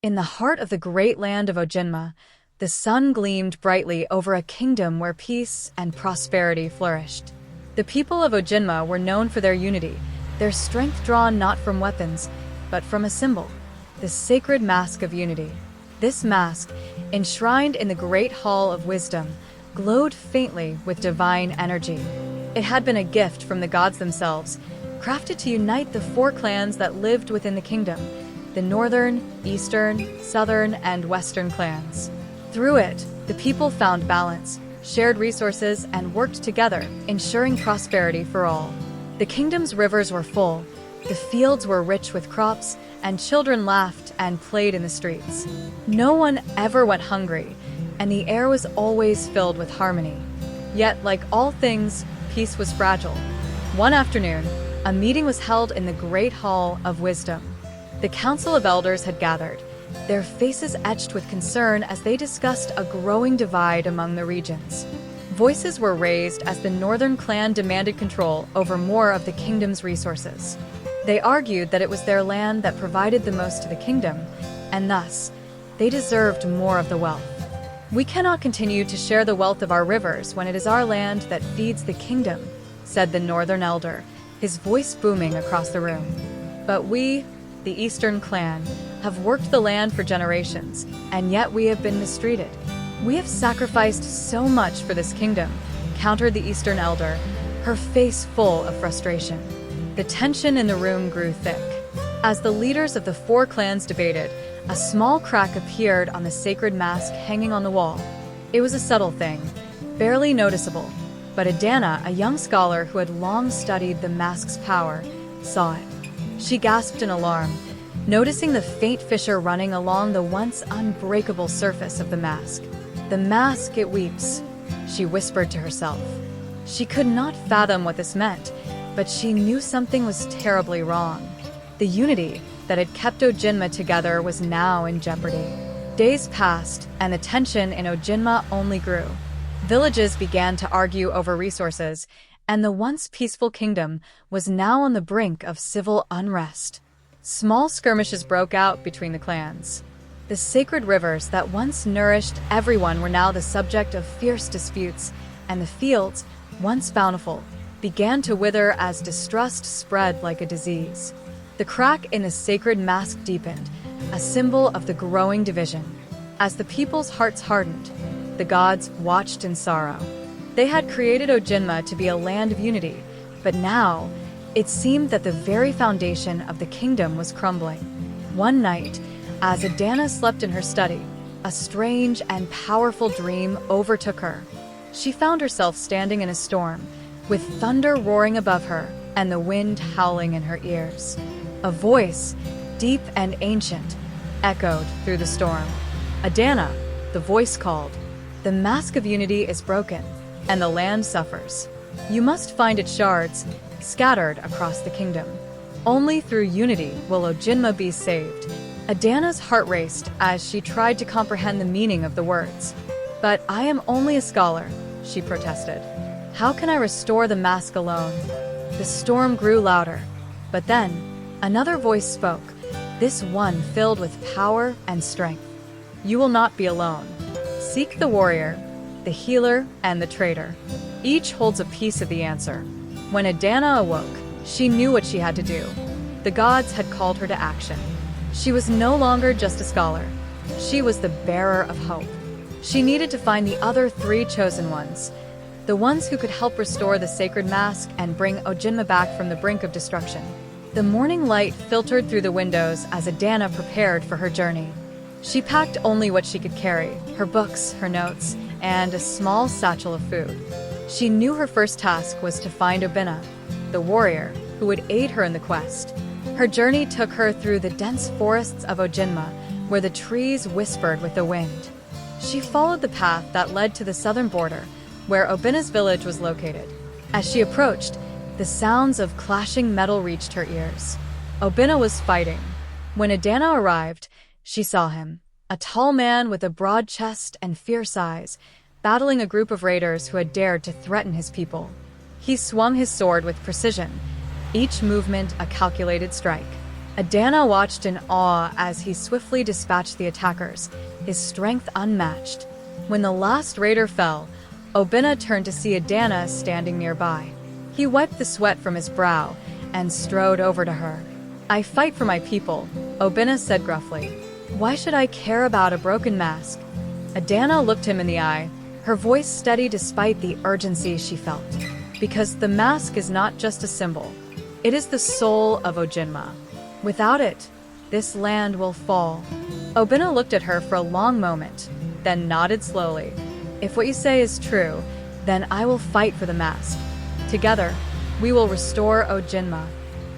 In the heart of the great land of Ojinma, the sun gleamed brightly over a kingdom where peace and prosperity flourished. The people of Ojinma were known for their unity, their strength drawn not from weapons, but from a symbol, the sacred mask of unity. This mask, enshrined in the Great Hall of Wisdom, glowed faintly with divine energy. It had been a gift from the gods themselves, crafted to unite the four clans that lived within the kingdom: the northern, eastern, southern, and western clans. Through it, the people found balance, shared resources, and worked together, ensuring prosperity for all. The kingdom's rivers were full, the fields were rich with crops, and children laughed and played in the streets. No one ever went hungry, and the air was always filled with harmony. Yet, like all things, peace was fragile. One afternoon, a meeting was held in the Great Hall of Wisdom. The Council of Elders had gathered, their faces etched with concern as they discussed a growing divide among the regions. Voices were raised as the northern clan demanded control over more of the kingdom's resources. They argued that it was their land that provided the most to the kingdom, and thus, they deserved more of the wealth. "We cannot continue to share the wealth of our rivers when it is our land that feeds the kingdom," said the northern elder, his voice booming across the room. "But we, the Eastern clan, have worked the land for generations, and yet we have been mistreated. We have sacrificed so much for this kingdom," countered the Eastern elder, her face full of frustration. The tension in the room grew thick. As the leaders of the four clans debated, a small crack appeared on the sacred mask hanging on the wall. It was a subtle thing, barely noticeable, but Adama, a young scholar who had long studied the mask's power, saw it. She gasped in alarm, noticing the faint fissure running along the once unbreakable surface of the mask. "The mask, it weeps," she whispered to herself. She could not fathom what this meant, but she knew something was terribly wrong. The unity that had kept Ojinma together was now in jeopardy. Days passed, and the tension in Ojinma only grew. Villages began to argue over resources, and the once peaceful kingdom was now on the brink of civil unrest. Small skirmishes broke out between the clans. The sacred rivers that once nourished everyone were now the subject of fierce disputes, and the fields, once bountiful, began to wither as distrust spread like a disease. The crack in the sacred mask deepened, a symbol of the growing division. As the people's hearts hardened, the gods watched in sorrow. They had created Ojinma to be a land of unity, but now it seemed that the very foundation of the kingdom was crumbling. One night, as Adama slept in her study, a strange and powerful dream overtook her. She found herself standing in a storm, with thunder roaring above her and the wind howling in her ears. A voice, deep and ancient, echoed through the storm. "Adama," the voice called, "the mask of unity is broken, and the land suffers. You must find its shards, scattered across the kingdom. Only through unity will Ojinma be saved." Adana's heart raced as she tried to comprehend the meaning of the words. "But I am only a scholar," she protested. "How can I restore the mask alone?" The storm grew louder, but then another voice spoke, this one filled with power and strength. "You will not be alone. Seek the warrior, the healer, and the traitor. Each holds a piece of the answer." When Adama awoke, she knew what she had to do. The gods had called her to action. She was no longer just a scholar. She was the bearer of hope. She needed to find the other three chosen ones, the ones who could help restore the sacred mask and bring Ojinma back from the brink of destruction. The morning light filtered through the windows as Adama prepared for her journey. She packed only what she could carry, her books, her notes, and a small satchel of food. She knew her first task was to find Ojinma, the warrior who would aid her in the quest. Her journey took her through the dense forests of Ojinma, where the trees whispered with the wind. She followed the path that led to the southern border, where Ojinma's village was located. As she approached, the sounds of clashing metal reached her ears. Ojinma was fighting. When Adama arrived, she saw him, a tall man with a broad chest and fierce eyes, battling a group of raiders who had dared to threaten his people. He swung his sword with precision, each movement a calculated strike. Adama watched in awe as he swiftly dispatched the attackers, his strength unmatched. When the last raider fell, Ojinma turned to see Adama standing nearby. He wiped the sweat from his brow and strode over to her. "I fight for my people," Ojinma said gruffly. "Why should I care about a broken mask?" Adama looked him in the eye, her voice steady despite the urgency she felt. "Because the mask is not just a symbol. It is the soul of Ojinma. Without it, this land will fall." Ojinma looked at her for a long moment, then nodded slowly. "If what you say is true, then I will fight for the mask. Together, we will restore Ojinma."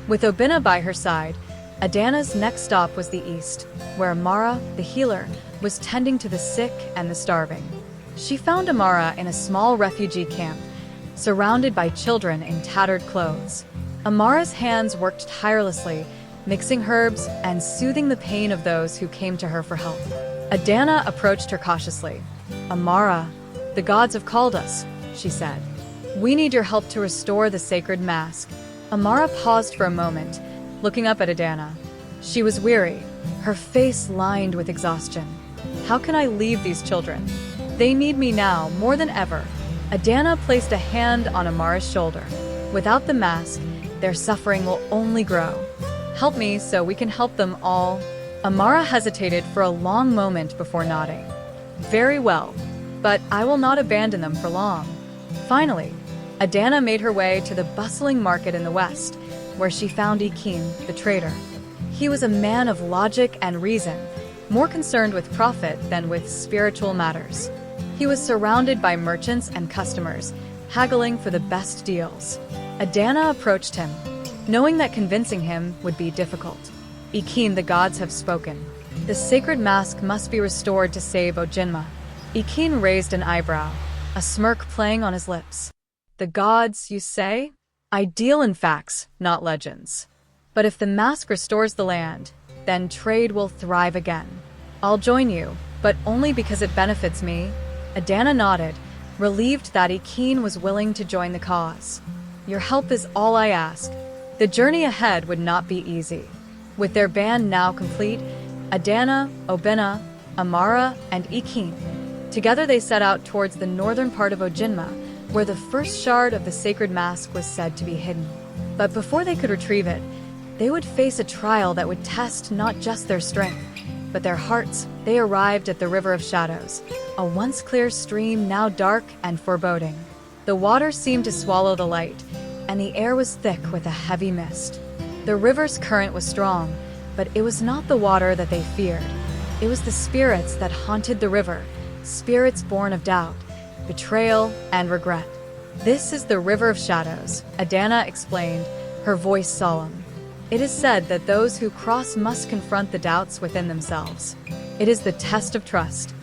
With Ojinma by her side, Adana's next stop was the east, where Amara, the healer, was tending to the sick and the starving. She found Amara in a small refugee camp, surrounded by children in tattered clothes. Amara's hands worked tirelessly, mixing herbs and soothing the pain of those who came to her for help. Adama approached her cautiously. "Amara, the gods have called us," she said. "We need your help to restore the sacred mask." Amara paused for a moment, looking up at Adama. She was weary, her face lined with exhaustion. "How can I leave these children? They need me now more than ever." Adama placed a hand on Amara's shoulder. "Without the mask, their suffering will only grow. Help me so we can help them all." Amara hesitated for a long moment before nodding. "Very well, but I will not abandon them for long." Finally, Adama made her way to the bustling market in the west, where she found Ikin, the trader. He was a man of logic and reason, more concerned with profit than with spiritual matters. He was surrounded by merchants and customers, haggling for the best deals. Adama approached him, knowing that convincing him would be difficult. "Ikin, the gods have spoken. The sacred mask must be restored to save Ojinma." Ikin raised an eyebrow, a smirk playing on his lips. "The gods, you say? I deal in facts, not legends. But if the mask restores the land, then trade will thrive again. I'll join you, but only because it benefits me." Adama nodded, relieved that Ikin was willing to join the cause. "Your help is all I ask." The journey ahead would not be easy. With their band now complete, Adama, Ojinma, Amara, and Ikin, together they set out towards the northern part of Ojinma, where the first shard of the sacred mask was said to be hidden. But before they could retrieve it, they would face a trial that would test not just their strength, but their hearts. They arrived at the River of Shadows, a once clear stream now dark and foreboding. The water seemed to swallow the light, and the air was thick with a heavy mist. The river's current was strong, but it was not the water that they feared. It was the spirits that haunted the river, spirits born of doubt, betrayal, and regret. "This is the River of Shadows," Adama explained, her voice solemn. "It is said that those who cross must confront the doubts within themselves. It is the test of trust.